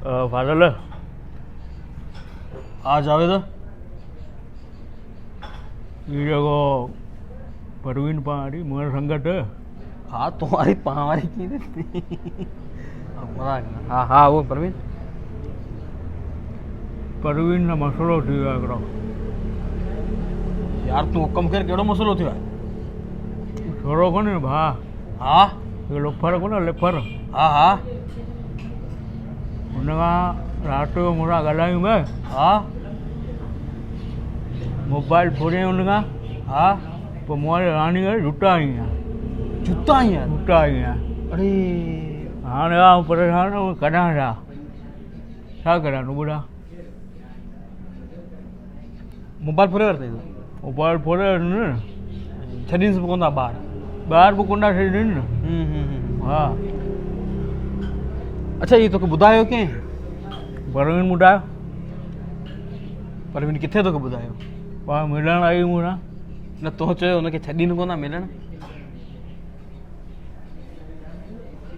father आज आवे तो ये जगह परवीन पारी मोर संगत हाँ तुम्हारी पावारी की हाँ हाँ वो परवीन परवीन ना मसलो थी करो यार तू हुक्म कर केड़ो मसलो थियो छोरो को ने भा हाँ ये लोफर को ना लेफर हाँ हाँ उनका रात को मुरा गलाई में हाँ मोबाइल फोड़े उनका हाँ तो मोरे रानी का जुटा ही है जूता ही यार जुटा ही है अरे हाँ ने आ परेशान हूँ कड़ा था क्या करा नु बुढ़ा मोबाइल पूरे करते मोबाइल फोड़े ने छड़ीन से कोंदा बाहर बाहर को कुंडा से दिन हाँ अच्छा ये तो के बुधायो के परवीन मुड़ा परवीन किथे तो के बुधायो पा मिलन आई मुरा न तो चयो उनके छड़ीन कोंदा मिलन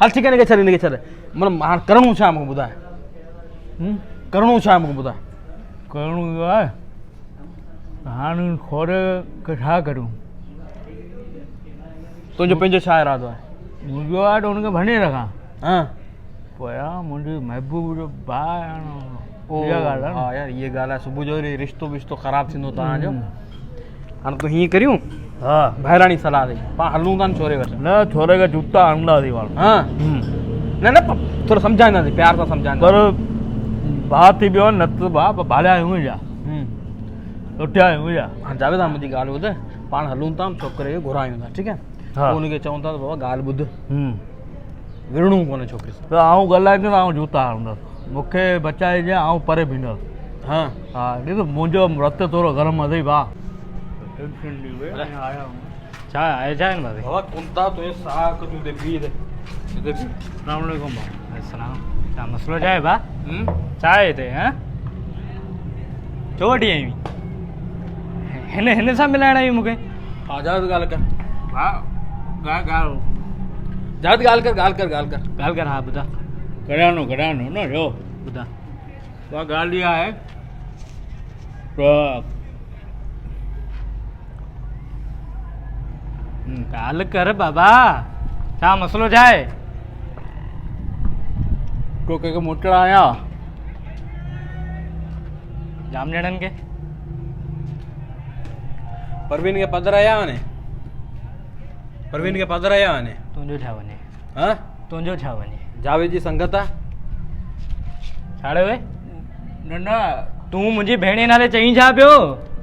हल ठीक है के छड़ीन के छड़े मन मार करणु छा हमको बुधाय करणु छा हमको बुधाय करणु यो है हाण खोरे के छा करूं तुझो पंहिंजो छा इरादो आहे मुंहिंजो आहे त हुनखे भञे रखां हाँ पोयां मुंहिंजी महबूब जो भाउ आहे ओ इहा ॻाल्हि आहे हाँ यार ये ॻाल्हि आहे सुबुह जो वरी रिश्तो विश्तो ख़राबु थींदो तव्हांजो हाणे तूं हीअं करियूं हा ॿाहिराणी सलाह ॾे पाण हलूं था न छोरे वटि न छोरे खे जूता हणंदासीं पाण हाँ न न थोरो सम्झाईंदासीं प्यार सां सम्झाईंदा पर भाउ थी वियो न त भाउ भालिया आहियूं छा लुटिया आहियूं छा हाँ जावेद हाणे मुंहिंजी ॻाल्हि ॿुध पाण हलूं था छोकिरे खे घुरायूं था ठीकु आहे हा पोइ हुनखे चऊं था त बाबा ॻाल्हि ॿुध विढ़णो कोन्हे छोकिरे सां त आउं ॻाल्हाईंदुसि ऐं जूता हणंदुसि मूंखे बचाइजे ऐं परे बीहंदुसि हाँ हा ॾिस मुंहिंजो रत थोरो गरम अथई भाउ टेंशन ॾी वे आया छा आहे छा आहिनि भाभी बाबा कुंता तुंहिंजे साह तूं हिते बीह हिते सलामकुम भाउ अस्सलाम छा मसइलो छा आहे भा छा आहे हिते हा छो वठी आई हुई हिन सां मिलाइण आई मूंखे हा जावेद ॻाल्हि कर भाउ ॻाल्हि जावेद ॻाल्हि कर ॻाल्हि कर ॻाल्हि कर ॻाल्हि कर हा ॿुधा कढानो न जो ॿुधा उहा ॻाल्हि इहा आहे त ॻाल्हि कर बाबा छा मसइलो छा आहे तो कंहिंखे मोटण आया जाम ॼणनि खे परवीन खे पधर आया वञे परवीन खे पधर आया वञे तुंहिंजो छा वञे हाँ तुंहिंजो छा वञे जावेद जी संगत आहे छाड़े वे न तूं मुंहिंजी भेण नाले चईं छा पियो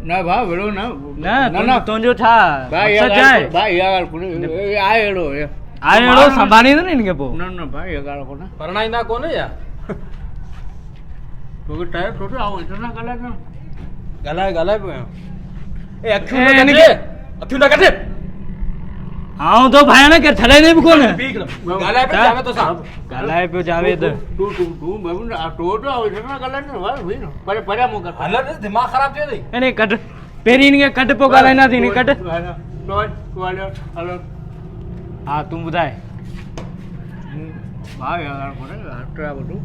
न भाउ विड़ो न न तुंहिंजो छा भाई मक़सदु छा आहे भाई इहा ॻाल्हि कोन्हे आहे अहिड़ो आहे अहिड़ो संभालींदो न हिनखे पोइ न भाई इहा ॻाल्हि कोन्हे परणाईंदा कोन्हे या तोखे टाइम थोरो आऊं हिन सां ॻाल्हाए न ॻाल्हाए पियो ए अखियूं ए, न हिनखे- कटे अखियूं न कटे आऊं तो भाई न के छॾाईंदे बि कोन ॻाल्हाए पियो जावेद तोसां ॻाल्हाए पियो जावेद तूं बाबू तो हिन सां ॻाल्हाए न भाई भई न पर परियां मूं कर हल दिमाग़ ख़राब थियो अथई हिन कट पहिरीं हिनखे कट पोइ ॻाल्हाईंदासीं हिन कट हलो हा तूं ॿुधाए भाई इहा ॻाल्हि कोन्हे हट ॿुधो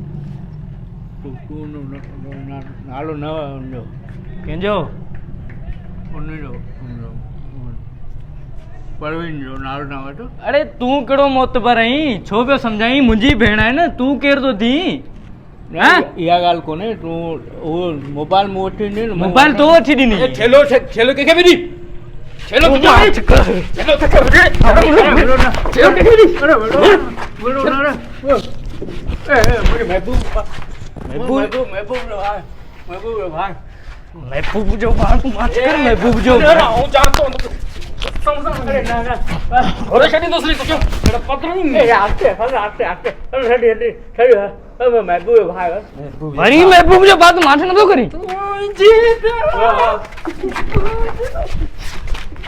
तूं नालो न हुनजो कंहिंजो हुनजो परवीन जो नालो न वठो अरे तूं कहिड़ो मोतबर आहीं छो पियो सम्झाई मुंहिंजी भेण आहे न तूं केरु थो थी इहा ॻाल्हि कोन्हे तूं उहो मोबाइल मूं वठी ॾिनी न मोबाइल तो वठी ॾिनी ए ठेलो कंहिंखे बि ॾी ठेलो महबूब जो बाल तूं मां कर महबूब जो आऊं जानतो अरे छॾी दोसरी तो क्यों मेरा पत्र नहीं महबूब भाई वरी महबूब जो बात माथे नथो करी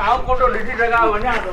आओ फोटो ॾिसी सघां वञा थो